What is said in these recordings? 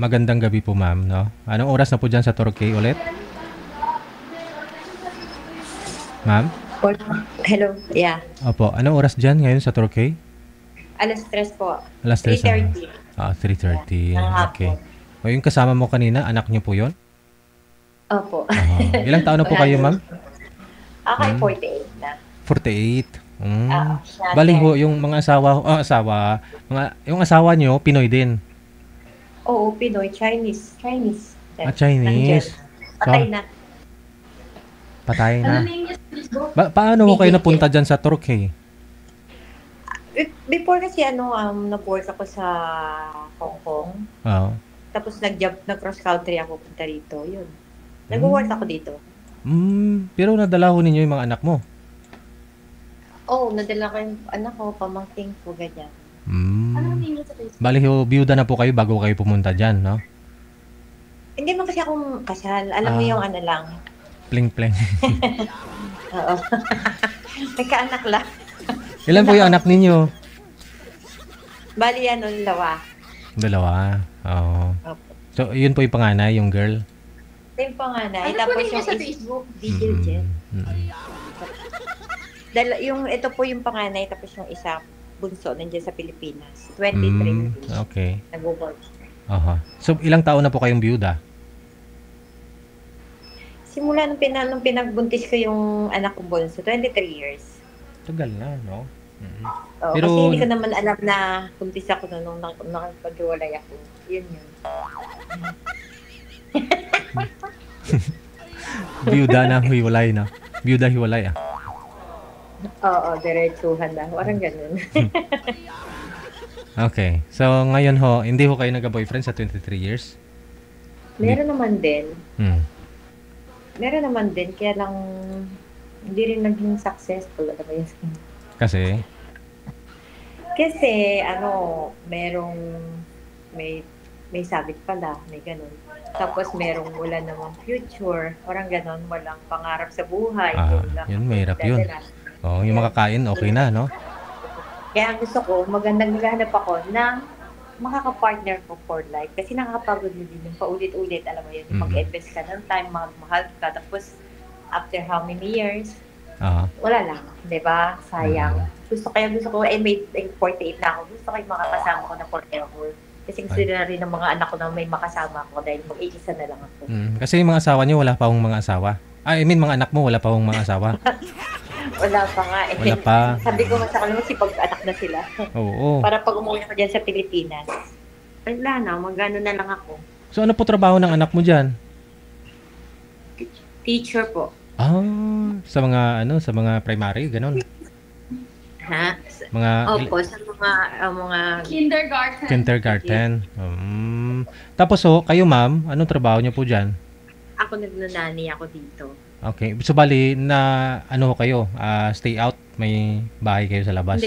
magandang gabi po ma'am, no? Anong oras na po dyan sa Torquay ulit? Ma'am? Hello, yeah. Opo, anong oras dyan ngayon sa Torquay? Alas 3 po. Alas 3 na. 3:30. Ah, Yeah, 3:30. ng Okay. hapon. O yung kasama mo kanina, anak niyo po yun? Opo. Ilang taon na po Wala kayo na. ma'am? Ako ay Hmm, 48 na. 48. Siya Bali ho, 30. yung mga yung asawa niyo, Pinoy din. Oo, Pinoy, Chinese. Chinese. Ah, Nandiyan. Chinese. Patay So, na. patay na. Paano ho kayo Bigil. napunta dyan sa Torquay? Before kasi nag-work ako sa Hong Kong. Oo. Tapos nag-cross country ako punta rito. Yun. Nag-work Hmm. ako dito. Pero nadala ho ninyo yung mga anak mo. Oo, nadala ko yung anak ko, pamangking ko, ganyan. Hmm. Bali ho, biyuda na po kayo bago kayo pumunta dyan, no? Hindi mo kasi akong kasal. Alam mo Ah, yung ano lang. pling-pling. Oo. May kaanak lang. Ilan po yung anak ninyo? Bali lawa. Dalawa. Oo. Opo. So, yun po yung panganay, yung girl. Ito yung panganay. Ano po Tapos ninyo yung sa Facebook? Digil Jen. Mm. Ito po yung panganay, tapos yung isa bunso nandiyan sa Pilipinas. 23. Okay. Nag-work. Aha. So, ilang taon na po kayong biyuda? Simula nung pinagbuntis ko yung anak ko bunso, 23 years. Tagal na, no? Mm. Oo, Pero, kasi hindi ko naman alam na buntis ako nung nakapag-iwalay ako. Yun. biyuda na, hiwalay na. Biyuda, hiwalay, ah. Oo, diretsuhan na. Parang ganun. Okay. So, ngayon ho, hindi ho kayo nagka-boyfriend sa 23 years? Hindi. Meron naman din. Hmm. Meron naman din, kaya lang hindi rin naging successful. Ano ba yun? Kasi, Kasi, merong, may sabit pala, may ganun. Tapos merong wala namang future, parang ganun, walang pangarap sa buhay. Yun lang yun, ang mahirap yun. dadalas. Oh, yung makakain, okay na, no? Kaya ang gusto ko, magandang naghahanap ako ng makaka-partner ko for life. Kasi nakakapagod mo din yung paulit-ulit, alam mo yun, yung Mm. mag-invest ka ng time, magmahal ka, tapos after how many years, Ah, wala lang, di ba? Sayang. Gusto ko, may 48 na ako, gusto ko yung makakasama ko na forever. Kasi gusto Ay. na rin ng mga anak ko na may makasama ko dahil mag-iisa na lang ako. Kasi yung mga asawa niyo, wala pa hong mga asawa. I mean, mga anak mo, wala pa hong mga asawa. Wala pa nga eh. Wala pa. Sabi ko nga sa kanila, anak na sila. Oo. Para pag umuwi ako dyan sa Pilipinas, wala na, magano na lang ako. So, ano po trabaho ng anak mo dyan? Teacher po. Sa mga primary, ganun. Ha? Mga Opo, sa mga Kindergarten. kindergarten. Tapos kayo ma'am, anong trabaho niyo po dyan? ako nagnanani ako dito. Okay. So, bali, ano kayo? Stay out? May bahay kayo sa labas?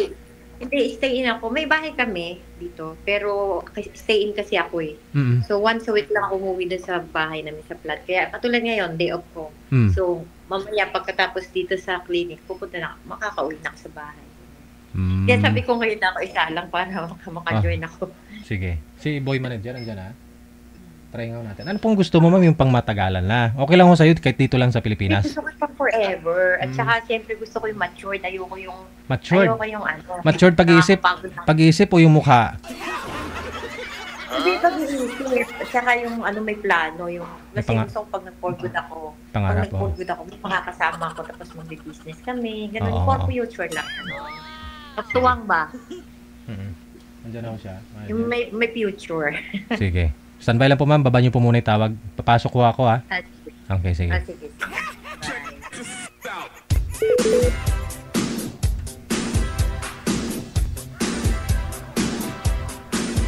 Hindi, stay in ako. May bahay kami dito, pero stay in kasi ako eh. Mm. So once a week lang ako umuwi dun sa bahay namin sa flat. Kaya katulad ngayon, day off ko. Mm. So mamaya pagkatapos dito sa clinic, pupunta na makakauwi na ako sa bahay. Mm. Kaya sabi ko ngayon ako isa lang para maka-join ako. Sige. Si boy manager, andyan ha? Try nga natin. Ano pong gusto mo ma'am yung pang matagalan na? Okay lang ho sa'yo kahit dito lang sa Pilipinas? Gusto ko pang forever. At saka siyempre gusto ko yung matured. Ayoko yung Matured? Ayoko yung Matured pag-iisip? Pag-iisip o yung mukha? Hindi pag-iisip. At saka yung may plano. Kasi gusto ko pag nag-for good ako. Pangarap Pag nag-for good ako, makakasama ako tapos mag-business kami. Ganun. Oo. For future lang. Magtuwang ba? Andyan ako siya. Yung may future. Sige. Standby lang po ma'am. Baba niyo po muna yung tawag. Papasok ko ako ha. Okay, sige. Sige.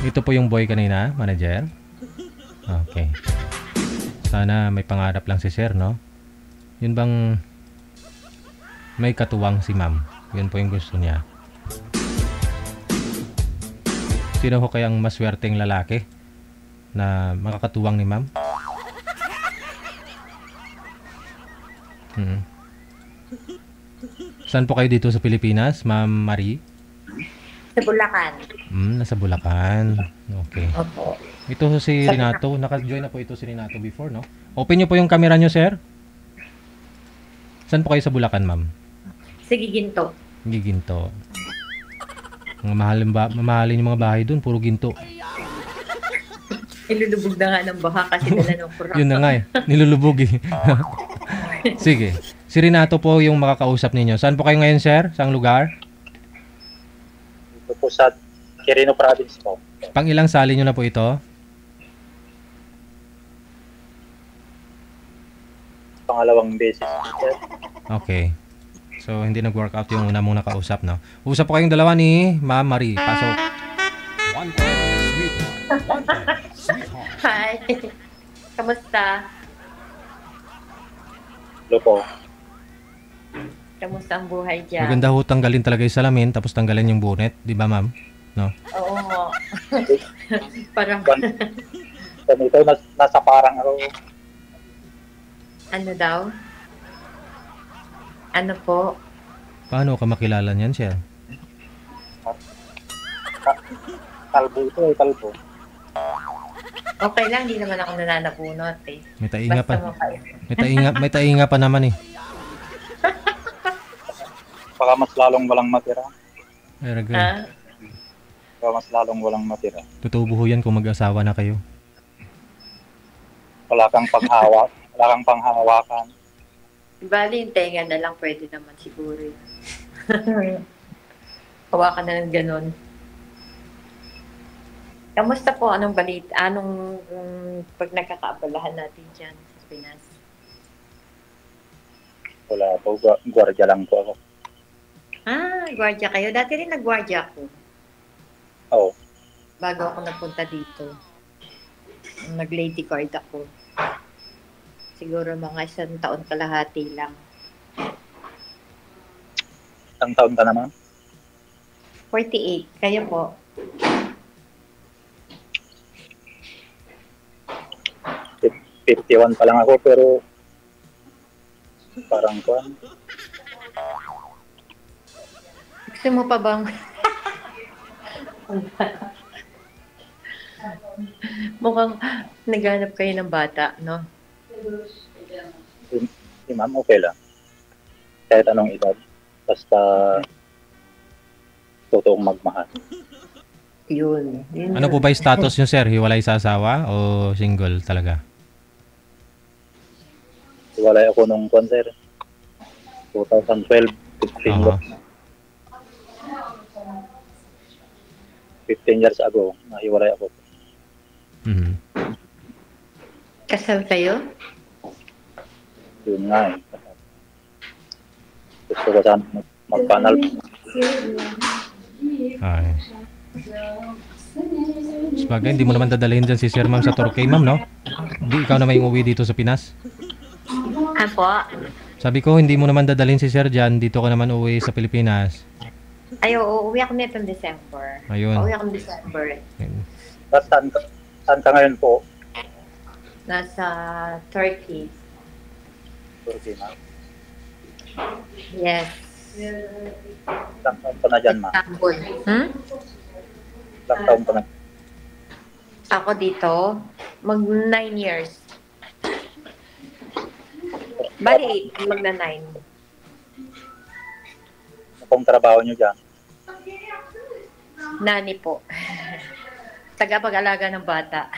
Ito po yung boy kanina, manager. Okay. Sana may pangarap lang si sir, no? Yun bang may katuwang si ma'am? Yun po yung gusto niya. Sino ho kayang maswerteng lalaki na makakatuwang ni ma'am? Saan po kayo dito sa Pilipinas, Ma'am Marie? Sa Bulacan. Nasa Bulacan. Okay. Opo. Ito si Renato. Naka-join na po ito si Renato before, no? Open nyo po yung camera nyo, sir. Saan po kayo sa Bulacan, ma'am? Sige, ginto. Giginto. Mamahalin yung mga bahay doon, puro ginto. Ilulubog na nga ng baha kasi dala ng kurang. Yun na nga eh. Nilulubog eh. Sige. Si Renato po yung makakausap ninyo. Saan po kayo ngayon, sir? Saang lugar? Ito po sa Quirino Province po. Pang ilang sali nyo na po ito? Pangalawang beses. Sir. Okay. So, hindi nag-workout yung una mong nakausap, no? Usap po kayong dalawa ni Ma'am Marie. Pasok. One time, sweetheart. One time, sweetheart. Hi. Kamusta? Hello po. Kamusta ang buhay dyan? Maganda ho tanggalin talaga yung salamin, tapos tanggalin yung bonnet. Di ba, ma'am? No? Oo. Parang, Ganito, nasa parang ako. ano daw? Ano po? Paano ka makilala niyan, sir? Kalbo ito eh, kalbo. Okay lang, hindi naman ako nananabunot eh. May tainga Basta pa. makain. May tainga pa naman eh. Baka mas lalong walang matira. Eragay. Ha? Baka mas lalong walang matira. Tutubo ho yan kung mag-asawa na kayo. Wala kang panghawak. Wala kang panghawakan. Bali, yung tenga na lang pwede naman siguro. Hawakan na ng ganun. Kamusta po? Anong balita? Anong pag nagkakaabalahan natin dyan sa Pinas? Wala po. Gwardiya lang po ako. Ah, gwardiya kayo. Dati rin nag-gwardiya ako. Oo. Bago ako napunta dito. Nag-lady guard ako. Siguro mga 1 taon kalahati lang. Isang taon ka naman. 48. Kayo po? Oh, 51 pa lang ako pero parang kuwan. Gusto mo pa bang... Mukhang naghanap kayo ng bata, no? Si ma'am, okay lang. Kahit anong edad. Basta totoong magmahal. Yun. Ano po ba yung status nyo, sir? Hiwalay sa asawa o single talaga? Hiwalay ako nung concert. 2012, 15 Aha. 15 years ago, nahiwalay ako. Mhm. Kasal kayo? Yun nga eh. Gusto ko sana magpanal. Ay. Sabagay, hindi mo naman dadalhin dyan si Sir Ma'am sa Torquay, ma'am, no? Hindi ikaw na may umuwi dito sa Pinas? Apo? Sabi ko, hindi mo naman dadalhin si Sir dyan, dito ka naman uwi sa Pilipinas. Ay, uuwi ako nito ng December. Ayun. Uuwi ako ng December. Saan ka ngayon po? Nasa Turkey. Turkey na. Yes. Ilang taon ka na dyan, ma? Istanbul. Hmm? Ilang taon ka na? Ako dito, mag 9 years. Bali, magna 9. Ano pong trabaho nyo dyan? Nani po. Tagapag-alaga ng bata.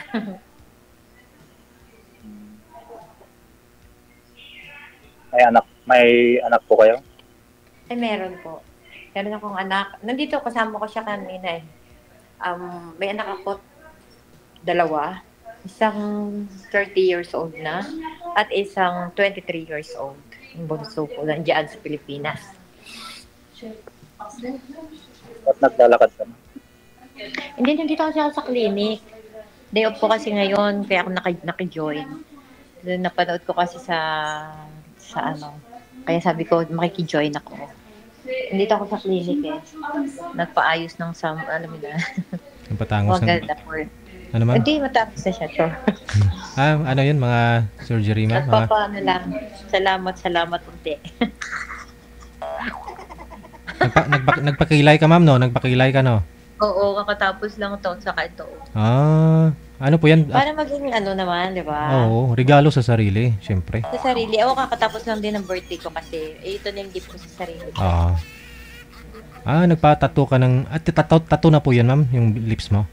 May anak po kayo? Ay, meron po. Meron akong anak. Nandito, kasama ko siya kanina eh. May anak ako, 2. Isang 30 years old na at isang 23 years old. Yung bunso ko, nandiyan sa Pilipinas. At naglalakad ka na? Hindi, nandito kasi ako sa clinic. Day off ko kasi ngayon, kaya ako naki-join. Napanood ko kasi sa ano. Kaya sabi ko, makiki-join ako. Nandito ako sa clinic eh. Nagpaayos ng alam mo na. Ang patangos ng... Maganda po. Ano ma'am? Hindi, matapos na siya to. Ano yun? Mga surgery, ma'am? Mga... Nagpapaano lang. Salamat unti. Nagpakilay ka, ma'am, no? Nagpakilay ka, no? Oo, kakatapos lang taon sa ito. Ano po yan? Para maging ano naman, di ba? Oo, regalo sa sarili, syempre. Sa sarili. Ako kakatapos lang din ng birthday ko kasi ito na yung gift ko sa sarili ko. Nagpa-tattoo ka ng... tattoo na po yan, ma'am, yung lips mo?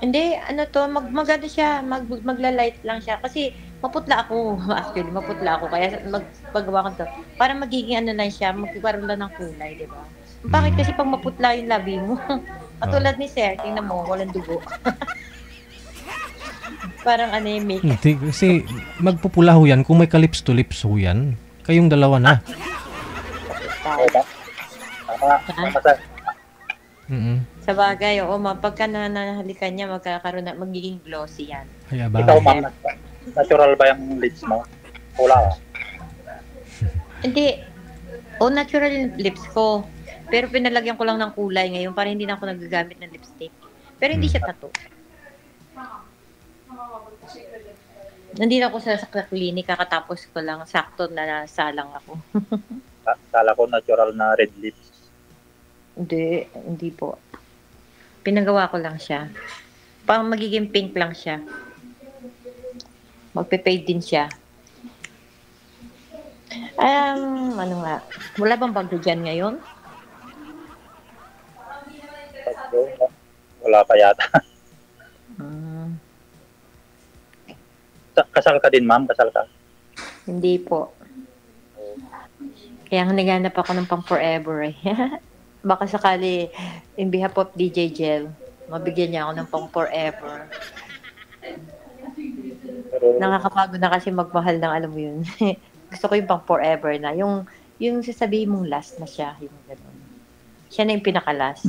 Hindi, ano to, maganda siya, magla-light lang siya. Kasi maputla ako, actually, maputla ako. Kaya magpagawa ko to. Para magiging ano lang siya, magkaroon lang ng kulay, di ba? Bakit kasi pag maputla yung labi mo? Katulad ni Sir, tingnan mo, walang dugo. Parang anemic. Hindi, kasi magpupula ho yan kung may ka-lips to lips ho yan. Kayong dalawa na. Tama sa Sa bagay, oo, pagka nahalikan niya, magiging glossy yan. Ay, aba. ikaw, ma'am, natural ba yung lips mo? Wala. Hindi, natural yung lips ko. Pero pinalagyan ko lang ng kulay ngayon para hindi na ako nagagamit ng lipstick. Pero hindi siya tattoo. Nandito ako sa clinic, kakatapos ko lang, sakto na nasalang ako. Kala ko natural na red lips. Hindi po. Pinagawa ko lang siya. Parang magiging pink lang siya. Magpe-fade din siya. Ano nga, wala bang bagyo dyan ngayon? Wala pa yata. Kasal ka din, ma'am? Kasal ka? Hindi po. Kaya naghanap ako ng pang forever eh. Baka sakali, in behalf of DJ Gel, mabigyan niya ako ng pang forever. Pero, Nakakapagod na kasi magmahal ng alam mo yun. Gusto ko yung pang forever na. Yung sasabihin mong last na siya. Yung ganun. Siya na yung pinaka-last.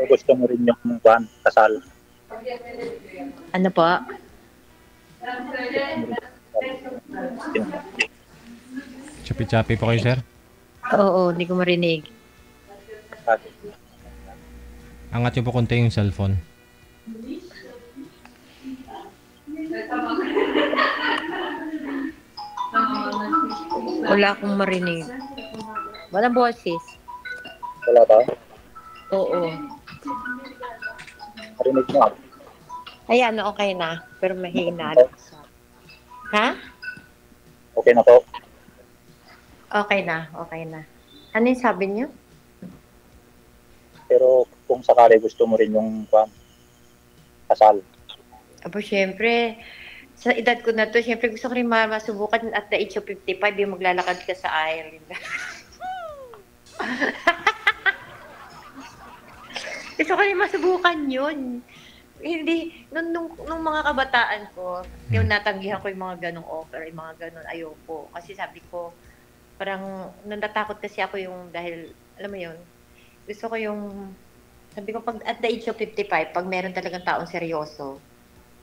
gusto mo rin yung kasal. Ano po? Chapi-chapi po kayo, sir? Oo, hindi ko marinig. Angat niyo po konti yung cellphone. Wala akong marinig. Walang boses. Wala ba? Oo. Marinig mo. Ayan, okay na. Pero mahina. Ha? Okay na po. Okay na, okay na. Ano yung sabi niyo? Pero kung sakali gusto mo rin yung kasal. Aba, syempre, sa edad ko na to, syempre gusto ko rin masubukan at the age of 55, yung maglalakad ka sa Ireland. Gusto ko rin masubukan yun. Hindi, nung mga kabataan ko, yung natanggihan ko yung mga ganong offer, yung mga ganon, ayoko. Kasi sabi ko, parang natatakot kasi ako yung dahil, alam mo yun, gusto ko yung, sabi ko, pag at the age of 55, pag meron talagang taong seryoso,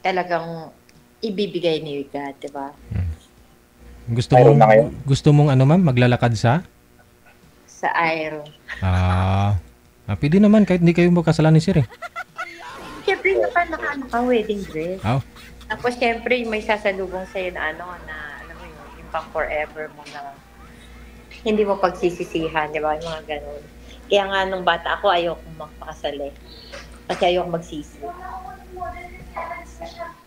talagang ibibigay ni God, di ba? Gusto mong ano, ma'am, maglalakad sa Aero. Pwede naman kahit hindi kayo magkasalan ni sir eh. Siyempre naman naka wedding dress. Oh. Tapos siyempre may sasalubong sa'yo na na alam mo yun, yung pang forever mo na hindi mo pagsisisihan, di ba? Yung mga ganun. Kaya nga nung bata ako, ayokong magpakasal eh. Kasi ayokong magsisi.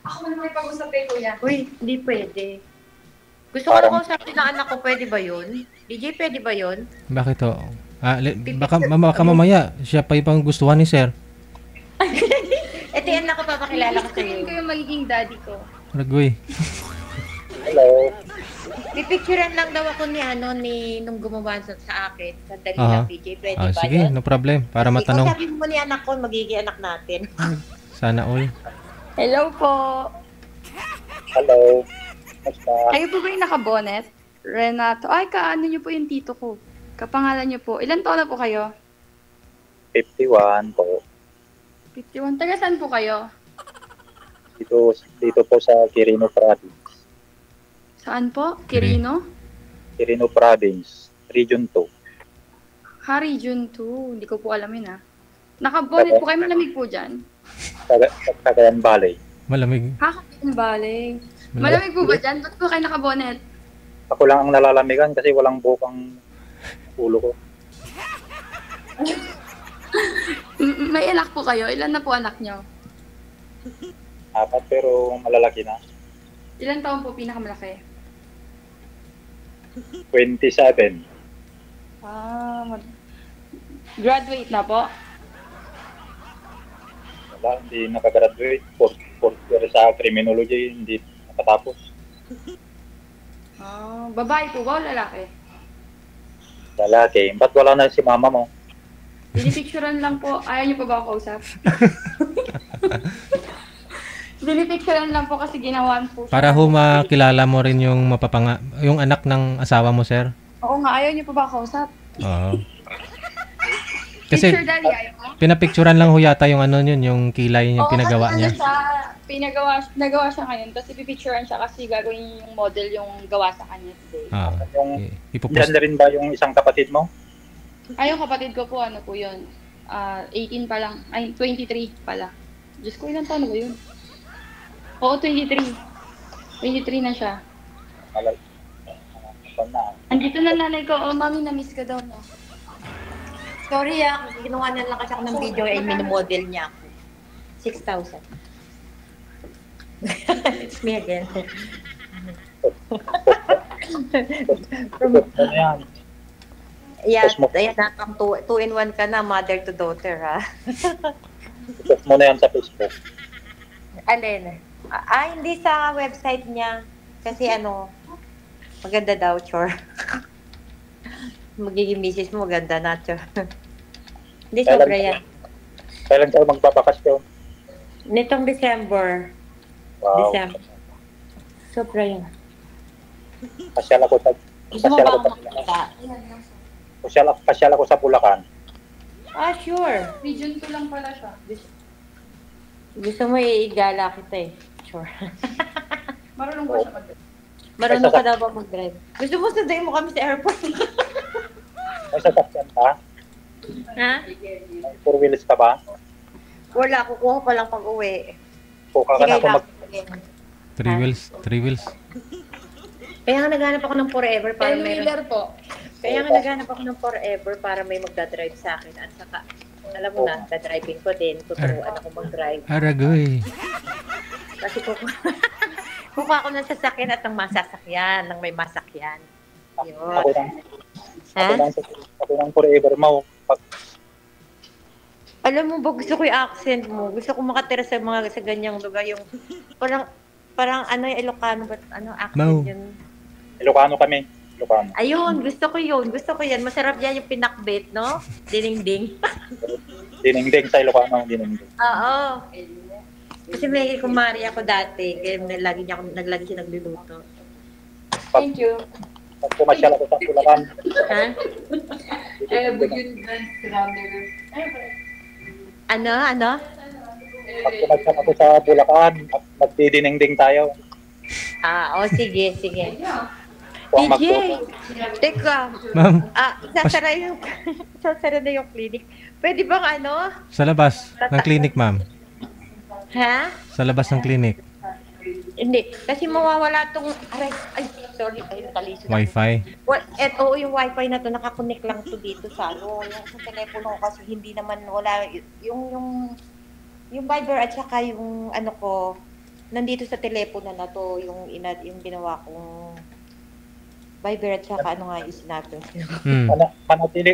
Ako man may pag-usap kay Kuya. Uy, hindi pwede. Gusto ko na kausapin ng anak ko, pwede ba yun? DJ, pwede ba yun? Bakit to? Baka mamaya siya pa yung gustuhan ni sir. Ito yan lang ko papakilala ko sa'yo. Ko yung magiging daddy ko. Ragoy. Hello. Pipicturean lang daw ako nung gumawa sa akin. Sandali lang, DJ. Pwede ba sige, yan? no problem. Para matanong. Ikaw sabi mo ni anak ko, magiging anak natin. Sana all. Hello po. Hello. Basta, Kayo po ba yung nakabonet? Renato. Ay, kaano niyo po yung tito ko. Kapangalan niyo po. Ilan taon na po kayo? 51 po. 51. Taga saan po kayo? Dito po sa Quirino Province. Saan po? Quirino? Quirino Province, Region 2. Region 2. Hindi ko po alam yun ah. Nakabonet po kayo. Malamig po dyan. Cagayan Valley. Malamig. Kakain bale. Malamig po ba dyan? Ba't po kayo nakabonet? Ako lang ang nalalamigan kasi walang bukang ulo ko. May anak po kayo? Ilan na po anak nyo? 4 pero malalaki na. Ilan taon po pinakamalaki? 27. Graduate na po? Wala, hindi nakagraduate. 4th year sa criminology, hindi nakatapos. Babae po ba o lalaki? Lalaki. Ba't wala na si mama mo? Pinipicturean lang po. Ayaw niyo pa ba ako kausap? Pinipicturean lang po kasi ginawan po siya. Para ho makilala mo rin yung yung anak ng asawa mo, sir. Oo nga, ayaw niyo pa ba ako kausap? Oo. Kasi Picture daddy, ayaw mo? pinapicturan lang ho yata yung ano yun, yung kilay yung Oo, pinagawa kasi niya. nagawa siya ngayon, tapos ipipicturean siya kasi gagawin yung model yung gawa sa kanya today. Ah, Yung, ipopost. yan na rin ba yung isang kapatid mo? Ay, yung kapatid ko po, ano po yun, 18 pa lang, ay, 23 pala. Diyos ko, ilang taon na ba yun? Oo, 23. 23 na siya. Malal. Na. Andito na nanay ko, oh, mami, na-miss ka daw, no? Sorry ginawa na lang kasi ako ng video ay minimodel niya ako. 6,000. It's me again. Ano yan? Yeah, Post mo. ayan na, pang 2-in-1 ka na, mother to daughter, ha? Post mo na yan sa Facebook. Alin? Hindi sa website niya. Kasi maganda daw, chor. Magiging misis mo, maganda na, chor. Hindi, sobra yan. Kailan tayo magbabakasyon? Nitong December. Wow. December. Sobra yan. Pasyal ako sa Gusto mo ba akong makita? Pasyal ako sa Bulacan. Sure. Region ko lang pala siya. Gusto mo igala kita eh. Sure. Marunong ba siya mag- Marunong ka daw ba mag-drive? Gusto mo sundayin mo kami sa airport? May sasakyan ka? Ha? May 4 wheels ka ba? Wala, kukuha pa lang pag uwi. Puka ka na ako mag... 3 wheels, 3 wheels. Kaya nga naghanap ako ng forever para Ten-wheeler po. Kaya nga naghanap ako ng forever para may magdadrive sa akin. At saka, alam mo na, dadriving ko din. Tuturuan ako mag-drive. Aragoy. Kasi kukuha ako ng sasakyan at ng masasakyan, ng may masakyan. Yun. Ako lang forever mo. Alam mo ba, gusto ko yung accent mo. Gusto ko makatira sa ganyang lugar. Yung parang yung Ilocano ba? Accent Mau. yun? Ilocano kami. Ilocano. Ayun, gusto ko yun. Gusto ko yan. Masarap yan yung pinakbit, no? Dinding-ding. Dinengdeng sa Ilocano. Dinengdeng. Oo. Kasi may kumari ako dati. Kaya naglagi siya nagluluto. Thank you. Pag pumasyal ako sa Bulacan. Ha? Bugün ben sıranları. Ano? Pag pumasyal ako sa Bulacan, magdidinengdeng tayo. Sige. Huwag DJ, teka. Ma'am, Sasara na yung clinic. Pwede bang sa labas ng clinic, ma'am. Ha? Sa labas ng clinic. Hindi. Kasi mawawala tong, sorry, nakalisod. Wi-Fi. Yung wifi na to, nakakonect lang to dito sa yung sa telepono ko kasi hindi naman wala, yung Viber at saka yung ko, nandito sa telepono na to, yung ginawa kong Viber at saka yung sinabi.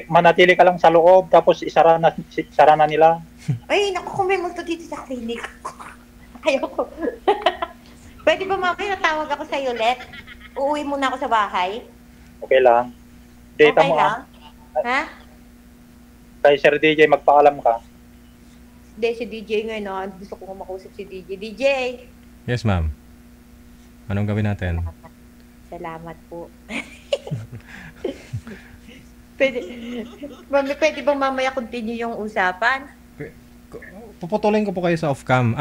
Manatili ka lang sa loob, tapos sara na nila. Ay, naku, kung may multo dito sa clinic. Ayoko. Pwede ba mamaya natawag ako sa'yo ulit? Uuwi muna ako sa bahay? Okay lang. Data Okay mo lang? Ha? Kay Sir DJ, magpaalam ka. Hindi, si DJ ngayon. Gusto ko makausap si DJ. DJ! Yes, ma'am. Anong gawin natin? Salamat po. Pwede bang mamaya continue yung usapan? Puputulin ko po kayo sa off-cam.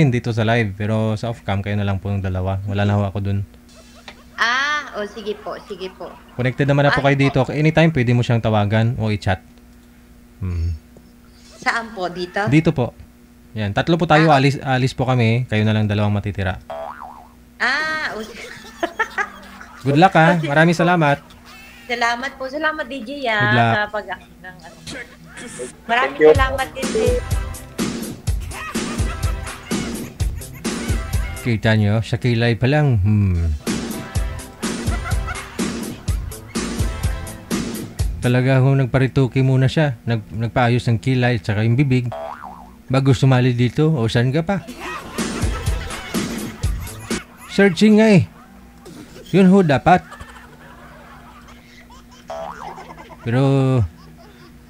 Dito sa live. Pero sa off-cam, kayo na lang po ng dalawa. Wala na ho ako dun. Sige po. Connected naman na po kayo dito. Anytime, pwede mo siyang tawagan o i-chat. Saan po? Dito? Dito po. Yan. 3 po tayo. Alis po kami. Kayo na lang dalawang matitira. Good luck ha. Maraming salamat. Salamat po. Salamat, DJ, Good luck. sa pag-act ng ano. Maraming Thank you. salamat din. Kita nyo, sa kilay pa lang. Talaga ho, nagparituki muna siya. Nagpaayos ng kilay at saka yung bibig. Bago sumali dito, o saan ka pa? Searching nga eh. Yun ho, dapat. Pero,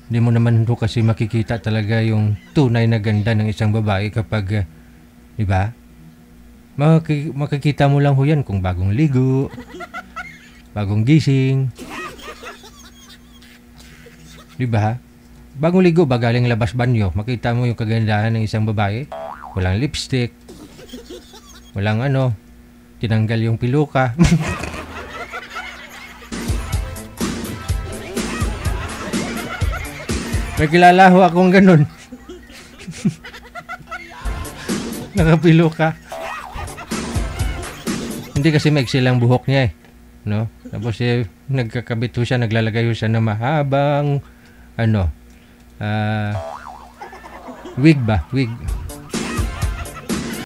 di mo naman ho kasi makikita talaga yung tunay na ganda ng isang babae kapag, di ba? Makikita mo lang ho yan kung bagong ligo, bagong gising. Di ba? Bagong ligo ba galing labas banyo, makita mo yung kagandahan ng isang babae. Walang lipstick. Walang tinanggal yung piluka. May kilala ho akong ganun. Nakapiluka. Hindi kasi maiksi lang buhok niya eh. No? Tapos nagkakabit ho siya, naglalagay ho siya ng mahabang wig ba? Wig.